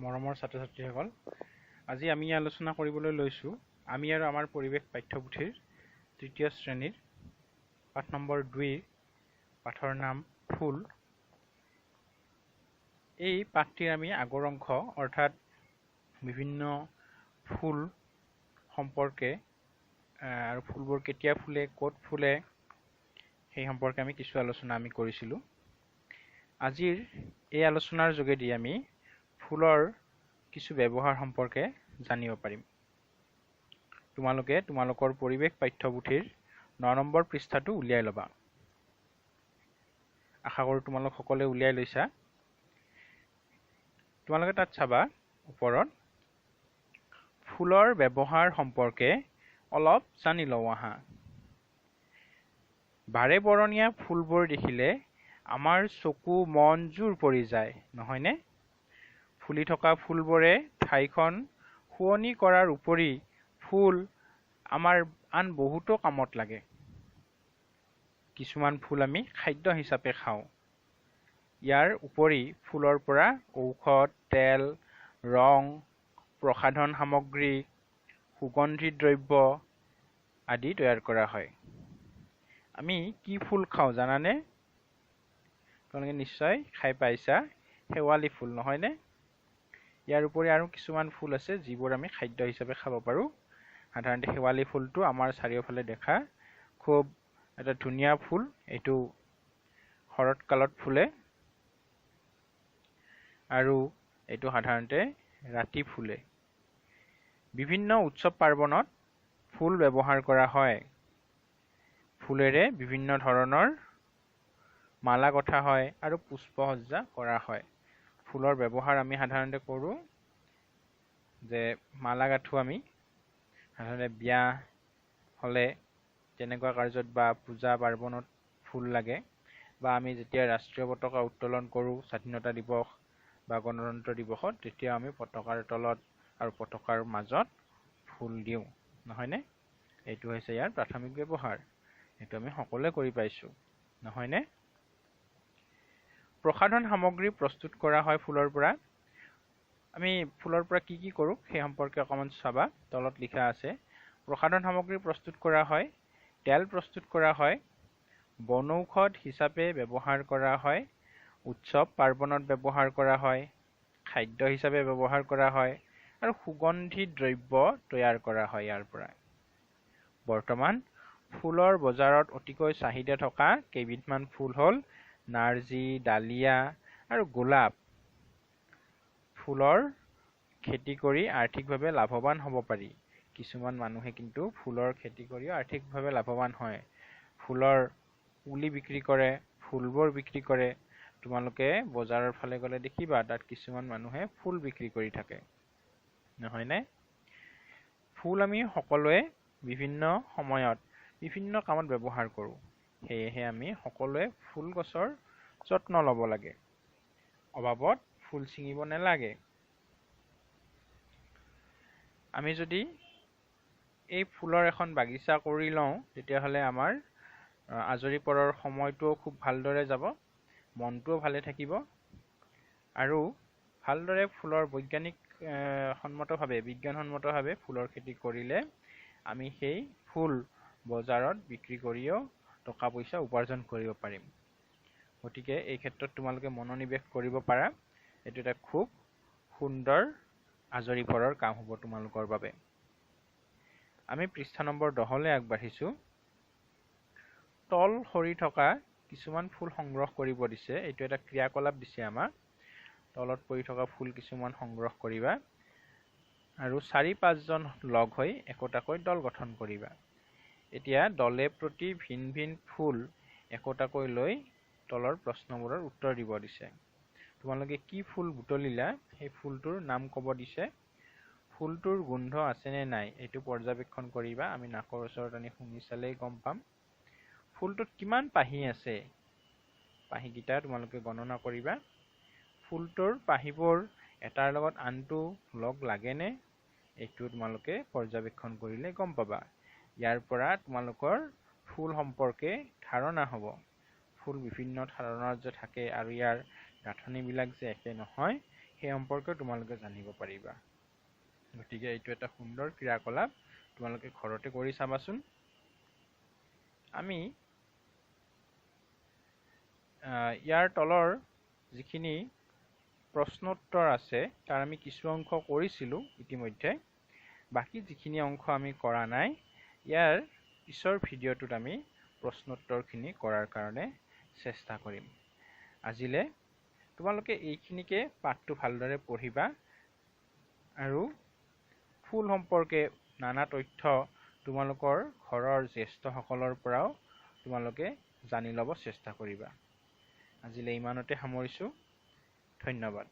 মৰমৰ ছাত্ৰ-ছাত্ৰীসকল, আজি আমি আলোচনা কৰিবলৈ লৈছোঁ আমি আৰু আমাৰ পৰিৱেশ পাঠ্যপুথিৰ তৃতীয় শ্ৰেণীৰ পাঠ নম্বৰ 2 পাঠৰ নাম ফুল। এই পাঠটিৰ আমি আগৰ অংশ অৰ্থাৎ বিভিন্ন ফুল সম্পৰ্কে আৰু ফুলবোৰ কেতিয়া ফুলে, ক'ত ফুলে সেই সম্পৰ্কে আমি কিছু আলোচনা কৰিছিলোঁ। আজিৰ এই আলোচনাৰ যোগেদি আমি ফুলৰ কিছু ব্যৱহাৰ সম্পৰ্কে জানিব পাৰিম। তোমালোকে তোমালোকৰ পৰিৱেশ পাঠ্যপুথিৰ 9 নম্বৰ পৃষ্ঠাটো উলিয়াই ল'বা। আশা কৰোঁ তোমালোক সকলোৱে উলিয়াই লৈছা। তোমালোকে তাত চাবা ওপৰত ফুলৰ ব্যৱহাৰ সম্পৰ্কে অলপ জানি লওঁ আহা। বাৰে বৰণীয়া ফুলবোৰ দেখিলে আমাৰ চকু মন জোৰ পৰি যায়, নহয়নে? ফুলি থকা ফুলবোৰে ঠাইখন শুৱনি কৰাৰ উপৰি ফুল আমাৰ আন বহুতো কামত লাগে। কিছুমান ফুল আমি খাদ্য হিচাপে খাওঁ। ইয়াৰ উপৰি ফুলৰ পৰা ঔষধ, তেল, ৰং, প্ৰসাধন সামগ্ৰী, সুগন্ধি দ্ৰব্য আদি তৈয়াৰ কৰা হয়। আমি কি ফুল খাওঁ জানানে? তোমালোকে নিশ্চয় খাই পাইছা, শেৱালি ফুল, নহয়নে? ইয়াৰ উপৰি আৰু কিছুমান ফুল আছে যিবোৰ আমি খাদ্য হিচাপে খাব পাৰোঁ। সাধাৰণতে শেৱালি ফুলটো আমাৰ চাৰিওফালে দেখা খুব এটা ধুনীয়া ফুল। এইটো শৰৎকালত ফুলে আৰু এইটো সাধাৰণতে ৰাতি ফুলে। বিভিন্ন উৎসৱ পাৰ্বণত ফুল ব্যৱহাৰ কৰা হয়। ফুলেৰে বিভিন্ন ধৰণৰ মালা গঁঠা হয় আৰু পুষ্পসজ্জা কৰা হয়। ফুলৰ ব্যৱহাৰ আমি সাধাৰণতে কৰোঁ যে মালা গাঁঠো আমি সাধাৰণতে বিয়া হ'লে তেনেকুৱা কাৰ্যত বা পূজা পাৰ্বণত ফুল লাগে, বা আমি যেতিয়া ৰাষ্ট্ৰীয় পতাকা উত্তোলন কৰোঁ স্বাধীনতা দিৱস বা গণতন্ত্ৰ দিৱসত, তেতিয়া আমি পতাকাৰ তলত আৰু পতাকাৰ মাজত ফুল দিওঁ, নহয়নে? এইটো হৈছে ইয়াৰ প্ৰাথমিক ব্যৱহাৰ। এইটো আমি সকলোৱে কৰি পাইছোঁ, নহয়নে? প্ৰসাধন সামগ্ৰী প্ৰস্তুত কৰা হয় ফুলৰ পৰা। আমি ফুলৰ পৰা কি কি কৰোঁ সেই সম্পৰ্কে অকণমান চাবা। তলত লিখা আছে প্ৰসাধন সামগ্ৰী প্ৰস্তুত কৰা হয়, তেল প্ৰস্তুত কৰা হয়, বনৌষধ হিচাপে ব্যৱহাৰ কৰা হয়, উৎসৱ পাৰ্বণত ব্যৱহাৰ কৰা হয়, খাদ্য হিচাপে ব্যৱহাৰ কৰা হয় আৰু সুগন্ধি দ্ৰব্য তৈয়াৰ কৰা হয় ইয়াৰ পৰা। বৰ্তমান ফুলৰ বজাৰত অতিকৈ চাহিদা থকা কেইবিধমান ফুল হ'ল নাৰ্জী, ডালিয়া আৰু গোলাপ। ফুলৰ খেতি কৰি আৰ্থিকভাৱে লাভৱান হ'ব পাৰি। কিছুমান মানুহে কিন্তু ফুলৰ খেতি কৰিও আৰ্থিকভাৱে লাভৱান হয়। ফুলৰ পুলি বিক্ৰী কৰে, ফুলবোৰ বিক্ৰী কৰে। তোমালোকে বজাৰৰ ফালে গ'লে দেখিবা তাত কিছুমান মানুহে ফুল বিক্ৰী কৰি থাকে, নহয়নে? ফুল আমি সকলোৱে বিভিন্ন সময়ত বিভিন্ন কামত ব্যৱহাৰ কৰোঁ। সেয়েহে আমি সকলোৱে ফুল গছৰ যত্ন ল'ব লাগে। অবাবত ফুল ছিঙিব নালাগে। আমি যদি এই ফুলৰ এখন বাগিচা কৰি লওঁ, তেতিয়াহ'লে আমাৰ আজৰি পৰৰ সময়টোও খুব ভালদৰে যাব, মনটোও ভালে থাকিব আৰু ভালদৰে ফুলৰ বিজ্ঞানসন্মতভাৱে ফুলৰ খেতি কৰিলে আমি সেই ফুল বজাৰত বিক্ৰী কৰিও টকা পইচা উপাৰ্জন কৰিব পাৰিম। গতিকে এই ক্ষেত্ৰত তোমালোকে মনোনিৱেশ কৰিব পাৰা। এইটো এটা খুব সুন্দৰ আজৰি পৰৰ কাম হ'ব তোমালোকৰ বাবে। আমি পৃষ্ঠা নম্বৰ 10লৈ আগবাঢ়িছোঁ। তল সৰি থকা কিছুমান ফুল সংগ্ৰহ কৰিব দিছে। এইটো এটা ক্ৰিয়াকলাপ দিছে আমাক। তলত পৰি থকা ফুল কিছুমান সংগ্ৰহ কৰিবা আৰু 4-5 জন লগ হৈ একোটাকৈ দল গঠন কৰিবা। এতিয়া দলে প্ৰতি ভিন ভিন ফুল একোটাকৈ লৈ তলৰ প্ৰশ্নবোৰৰ উত্তৰ দিব দিছে। তোমালোকে কি ফুল বুটলিলা সেই ফুলটোৰ নাম ক'ব দিছে। ফুলটোৰ গোন্ধ আছেনে নাই এইটো পৰ্যবেক্ষণ কৰিবা। আমি নাকৰ ওচৰত আনি শুঙি চালেই গম পাম। ফুলটোত কিমান পাহি আছে, পাহিকেইটা তোমালোকে গণনা কৰিবা। ফুলটোৰ পাহিবোৰ এটাৰ লগত আনটো লগ লাগেনে এইটো তোমালোকে পৰ্যবেক্ষণ কৰিলে গম পাবা। ইয়াৰ পৰা তোমালোকৰ ফুল সম্পৰ্কে ধাৰণা হ'ব। ফুল বিভিন্ন ধৰণৰ যে থাকে আৰু ইয়াৰ গাঁথনিবিলাক যে একে নহয় সেই সম্পৰ্কে তোমালোকে জানিব পাৰিবা। গতিকে এইটো এটা সুন্দৰ ক্ৰিয়াকলাপ, তোমালোকে ঘৰতে কৰি চাবাচোন। আমি ইয়াৰ তলৰ যিখিনি প্ৰশ্নোত্তৰ আছে তাৰ আমি কিছু অংশ কৰিছিলোঁ ইতিমধ্যে। বাকী যিখিনি অংশ আমি কৰা নাই, ইয়াৰ পিছৰ ভিডিঅ'টোত আমি প্ৰশ্নোত্তৰখিনি কৰাৰ কাৰণে চেষ্টা কৰিম। আজিলে তোমালোকে এইখিনিকে পাঠটো ভালদৰে পঢ়িবা আৰু ফুল সম্পৰ্কে নানা তথ্য তোমালোকৰ ঘৰৰ জ্যেষ্ঠসকলৰ পৰাও তোমালোকে জানি ল'ব চেষ্টা কৰিবা। আজিলে ইমানতে সামৰিছোঁ। ধন্যবাদ।